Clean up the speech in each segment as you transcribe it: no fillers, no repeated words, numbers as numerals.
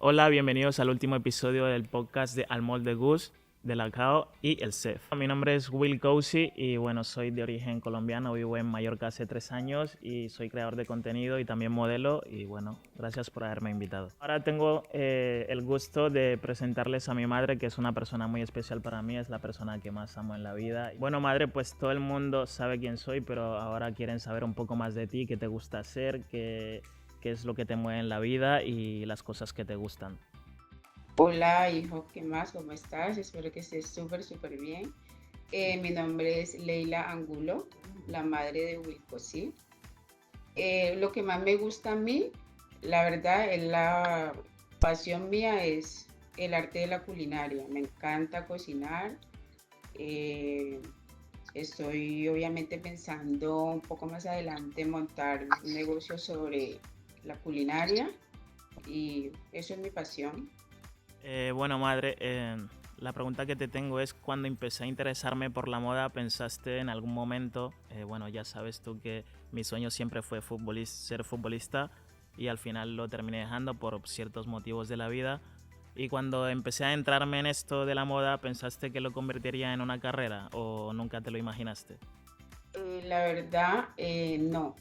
Hola, bienvenidos al último episodio del podcast de Al Molde Gus, de la CAO y el CEF. Mi nombre es Will Cousy y bueno, soy de origen colombiano, vivo en Mallorca hace 3 años y soy creador de contenido y también modelo y bueno, gracias por haberme invitado. Ahora tengo el gusto de presentarles a mi madre, que es una persona muy especial para mí, es la persona que más amo en la vida. Bueno, madre, pues todo el mundo sabe quién soy, pero ahora quieren saber un poco más de ti, qué te gusta hacer, qué es lo que te mueve en la vida y las cosas que te gustan. Hola, hijo, ¿qué más? ¿Cómo estás? Espero que estés súper bien. Mi nombre es Leila Angulo, la madre de Wilco, ¿sí? Lo que más me gusta a mí, la verdad, es la pasión mía es el arte de la culinaria. Me encanta cocinar. Eh, Estoy obviamente pensando un poco más adelante en montar un negocio sobre la culinaria y eso es mi pasión. Bueno, madre, la pregunta que te tengo es, cuando empecé a interesarme por la moda, ¿pensaste en algún momento, bueno, ya sabes tú que mi sueño siempre fue ser futbolista y al final lo terminé dejando por ciertos motivos de la vida? Y cuando empecé a entrarme en esto de la moda, ¿pensaste que lo convertiría en una carrera o nunca te lo imaginaste? La verdad, no.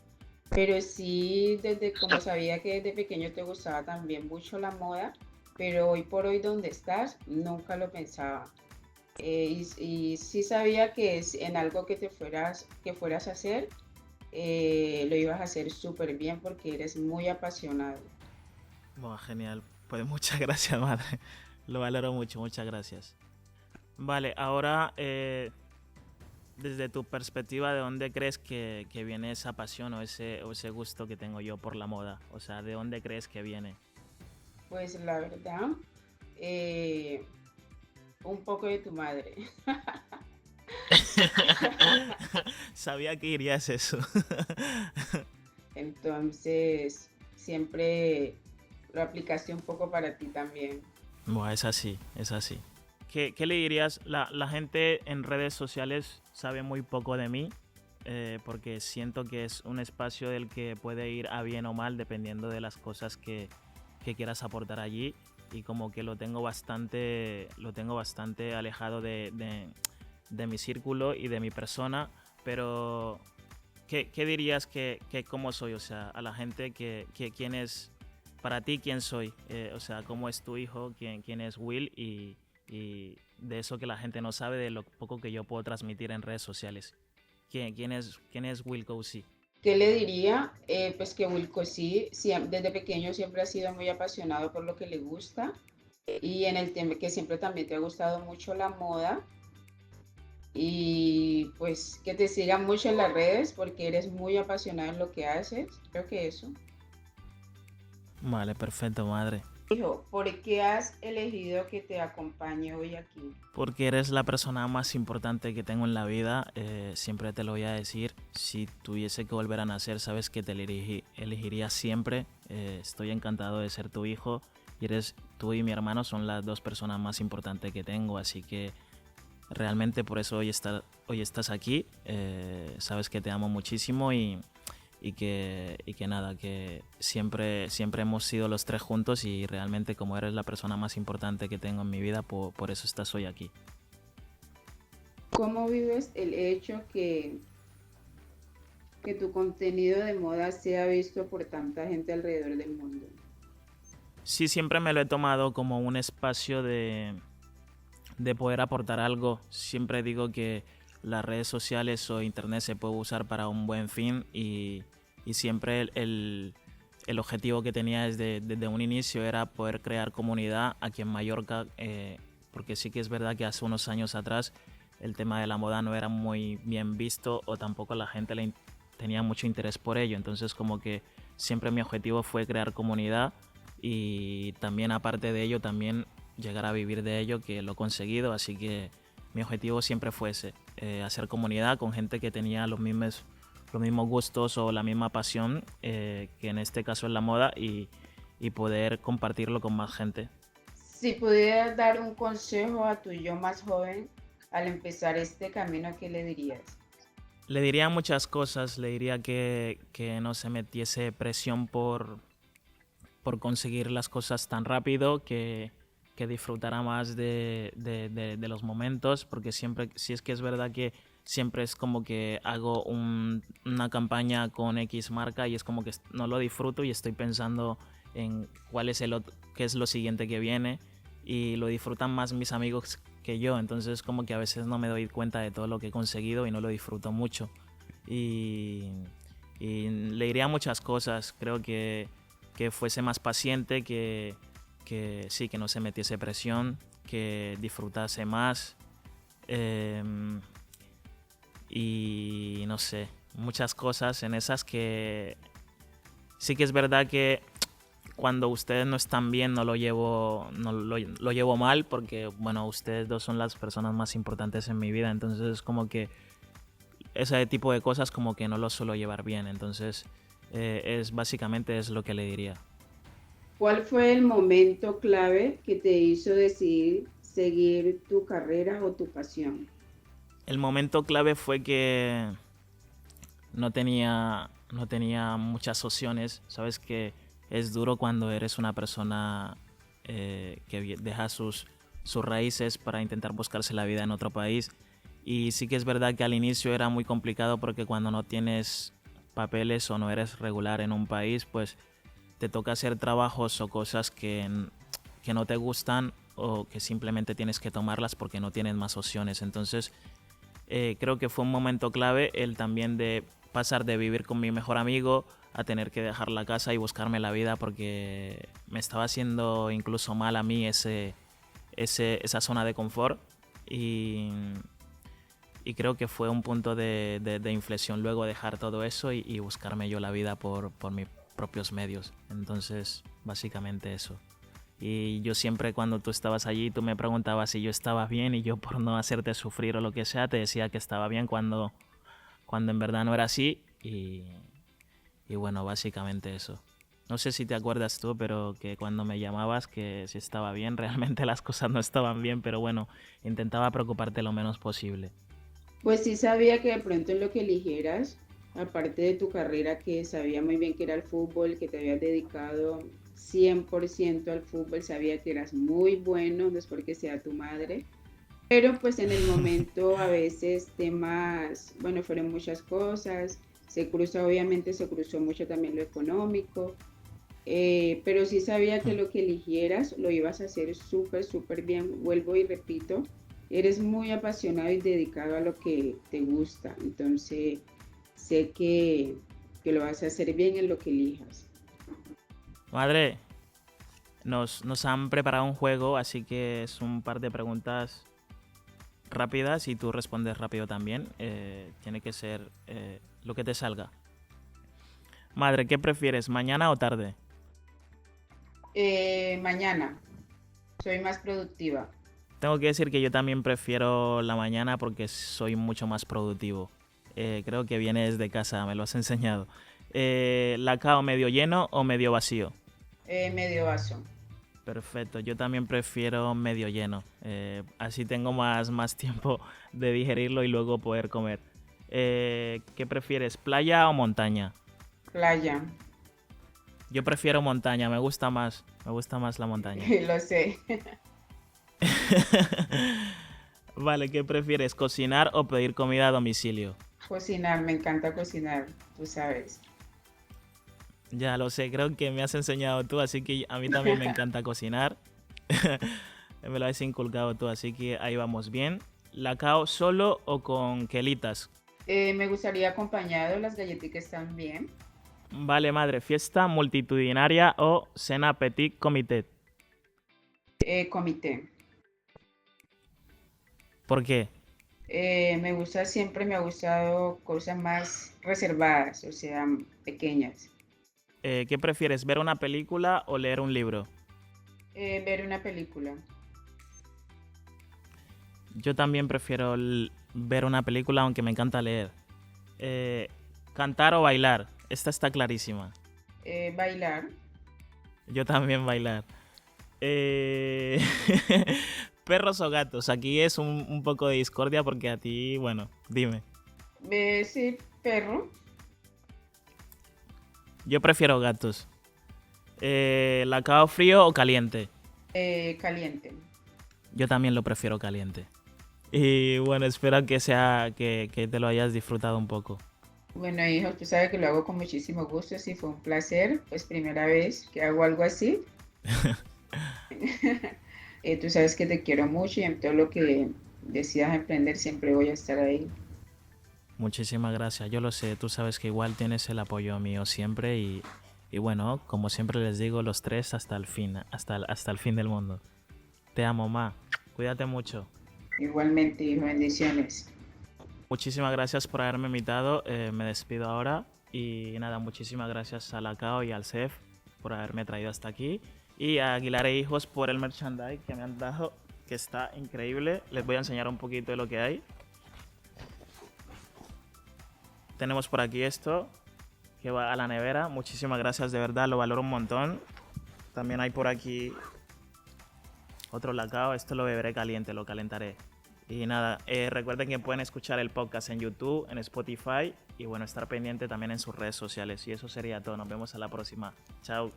Pero sí, desde como sabía que desde pequeño te gustaba también mucho la moda, pero hoy por hoy donde estás, nunca lo pensaba. Y sí sabía que es en algo que fueras a hacer, lo ibas a hacer súper bien porque eres muy apasionado. Bueno, genial. Pues muchas gracias, madre. Lo valoro mucho, muchas gracias. Vale, ahora desde tu perspectiva, ¿de dónde crees que viene esa pasión o ese gusto que tengo yo por la moda? O sea, ¿de dónde crees que viene? Pues la verdad, eh, un poco de tu madre. Sabía que irías eso. Entonces, siempre lo aplicaste un poco para ti también. Bueno, es así, es así. ¿Qué le dirías? La gente en redes sociales sabe muy poco de mí, porque siento que es un espacio del que puede ir a bien o mal dependiendo de las cosas que quieras aportar allí, y como que lo tengo bastante alejado de mi círculo y de mi persona, pero ¿qué dirías que cómo soy? O sea, a la gente quién es, para ti quién soy, o sea, cómo es tu hijo, quién es Will y de eso que la gente no sabe, de lo poco que yo puedo transmitir en redes sociales. Quién es Will Cousy? ¿Qué le diría? Pues que Wilco sí, desde pequeño siempre ha sido muy apasionado por lo que le gusta y en el tema que siempre también te ha gustado mucho la moda y pues que te sigan mucho en las redes porque eres muy apasionado en lo que haces. Creo que eso. Vale, perfecto, madre. Hijo, ¿por qué has elegido que te acompañe hoy aquí? Porque eres la persona más importante que tengo en la vida, siempre te lo voy a decir. Si tuviese que volver a nacer, sabes que te elegiría siempre. Estoy encantado de ser tu hijo y tú y mi hermano son las dos personas más importantes que tengo, así que realmente por eso hoy estás aquí. Sabes que te amo muchísimo y que nada, que siempre hemos sido los tres juntos y realmente como eres la persona más importante que tengo en mi vida, por eso estás hoy aquí. ¿Cómo vives el hecho que tu contenido de moda sea visto por tanta gente alrededor del mundo? Sí, siempre me lo he tomado como un espacio de poder aportar algo. Siempre digo que las redes sociales o internet se puede usar para un buen fin y siempre el objetivo que tenía desde un inicio era poder crear comunidad aquí en Mallorca, porque sí que es verdad que hace unos años atrás el tema de la moda no era muy bien visto o tampoco la gente tenía mucho interés por ello. Entonces como que siempre mi objetivo fue crear comunidad y también aparte de ello también llegar a vivir de ello, que lo he conseguido, así que mi objetivo siempre fue ese, hacer comunidad con gente que tenía los mismos gustos o la misma pasión, que en este caso es la moda, y poder compartirlo con más gente. Si pudieras dar un consejo a tu yo más joven al empezar este camino, ¿qué le dirías? Le diría muchas cosas, le diría que no se metiese presión por conseguir las cosas tan rápido que disfrutara más de los momentos, porque siempre, si es que es verdad que siempre es como que hago una campaña con X marca y es como que no lo disfruto y estoy pensando en cuál es qué es lo siguiente que viene, y lo disfrutan más mis amigos que yo, entonces como que a veces no me doy cuenta de todo lo que he conseguido y no lo disfruto mucho. Y, y le diría muchas cosas, creo que fuese más paciente, que sí, que no se metiese presión, que disfrutase más, y no sé, muchas cosas en esas que sí que es verdad que cuando ustedes no están bien lo llevo mal, porque bueno, ustedes dos son las personas más importantes en mi vida, entonces es como que ese tipo de cosas como que no lo suelo llevar bien, entonces básicamente es lo que le diría. ¿Cuál fue el momento clave que te hizo decidir seguir tu carrera o tu pasión? El momento clave fue que no tenía muchas opciones. Sabes que es duro cuando eres una persona que deja sus raíces para intentar buscarse la vida en otro país. Y sí que es verdad que al inicio era muy complicado, porque cuando no tienes papeles o no eres regular en un país, pues te toca hacer trabajos o cosas que no te gustan, o que simplemente tienes que tomarlas porque no tienes más opciones. Entonces creo que fue un momento clave el también de pasar de vivir con mi mejor amigo a tener que dejar la casa y buscarme la vida, porque me estaba haciendo incluso mal a mí esa zona de confort, y, y creo que fue un punto de inflexión luego dejar todo eso y buscarme yo la vida por mis propios medios. Entonces básicamente eso. Y yo siempre, cuando tú estabas allí, tú me preguntabas si yo estaba bien, y yo, por no hacerte sufrir o lo que sea, te decía que estaba bien cuando en verdad no era así. Y bueno, básicamente eso. No sé si te acuerdas tú, pero que cuando me llamabas que si estaba bien, realmente las cosas no estaban bien, pero bueno, intentaba preocuparte lo menos posible. Pues sí sabía que de pronto en lo que eligieras, aparte de tu carrera, que sabía muy bien que era el fútbol, que te habías dedicado 100% al fútbol, sabía que eras muy bueno, no es porque sea tu madre, pero pues en el momento a veces temas, bueno, fueron muchas cosas, obviamente se cruzó mucho también lo económico, pero sí sabía que lo que eligieras lo ibas a hacer súper, súper bien. Vuelvo y repito, eres muy apasionado y dedicado a lo que te gusta, entonces sé que lo vas a hacer bien en lo que elijas. Madre, nos han preparado un juego, así que es un par de preguntas rápidas y tú respondes rápido también. Tiene que ser lo que te salga. Madre, ¿qué prefieres, mañana o tarde? Mañana, soy más productiva. Tengo que decir que yo también prefiero la mañana porque soy mucho más productivo. Creo que viene desde casa, me lo has enseñado. ¿La cao medio lleno o medio vacío? Medio vaso. Perfecto, yo también prefiero medio lleno. Así tengo más tiempo de digerirlo y luego poder comer. ¿Qué prefieres, playa o montaña? Playa, Yo prefiero montaña, me gusta más la montaña. lo sé. Vale, ¿qué prefieres, cocinar o pedir comida a domicilio? Cocinar, me encanta cocinar, tú sabes. Ya lo sé, creo que me has enseñado tú, así que a mí también me encanta cocinar. Me lo has inculcado tú, así que ahí vamos bien. ¿La cao solo o con quelitas? Me gustaría acompañado, las galletitas están bien. Vale, madre, fiesta multitudinaria o cena petit comité. Comité. ¿Por qué? Siempre me ha gustado cosas más reservadas, o sea, pequeñas. ¿Qué prefieres, ver una película o leer un libro? Ver una película. Yo también prefiero ver una película, aunque me encanta leer. Eh, ¿Cantar o bailar? Esta está clarísima. Bailar. Yo también bailar. Eh, ¿Perros o gatos? Aquí es un poco de discordia porque a ti, bueno, dime. Sí, perro. Yo prefiero gatos. ¿Lacao frío o caliente? Caliente. Yo también lo prefiero caliente. Y bueno, espero que te lo hayas disfrutado un poco. Bueno, hijo, tú sabes que lo hago con muchísimo gusto, sí, fue un placer, pues primera vez que hago algo así. Tú sabes que te quiero mucho y en todo lo que decidas emprender siempre voy a estar ahí. Muchísimas gracias. Yo lo sé, tú sabes que igual tienes el apoyo mío siempre y bueno, como siempre les digo, los tres hasta el fin, hasta el fin del mundo. Te amo, ma. Cuídate mucho. Igualmente, hijo, bendiciones. Muchísimas gracias por haberme invitado. Me despido ahora. Y nada, muchísimas gracias a Lacao y al CEF por haberme traído hasta aquí. Y a Aguilar e Hijos por el merchandise que me han dado, que está increíble. Les voy a enseñar un poquito de lo que hay. Tenemos por aquí esto, que va a la nevera. Muchísimas gracias, de verdad, lo valoro un montón. También hay por aquí otro Lacao. Esto lo beberé caliente, lo calentaré. Y nada, recuerden que pueden escuchar el podcast en YouTube, en Spotify y bueno, estar pendiente también en sus redes sociales. Y eso sería todo. Nos vemos a la próxima. Chao.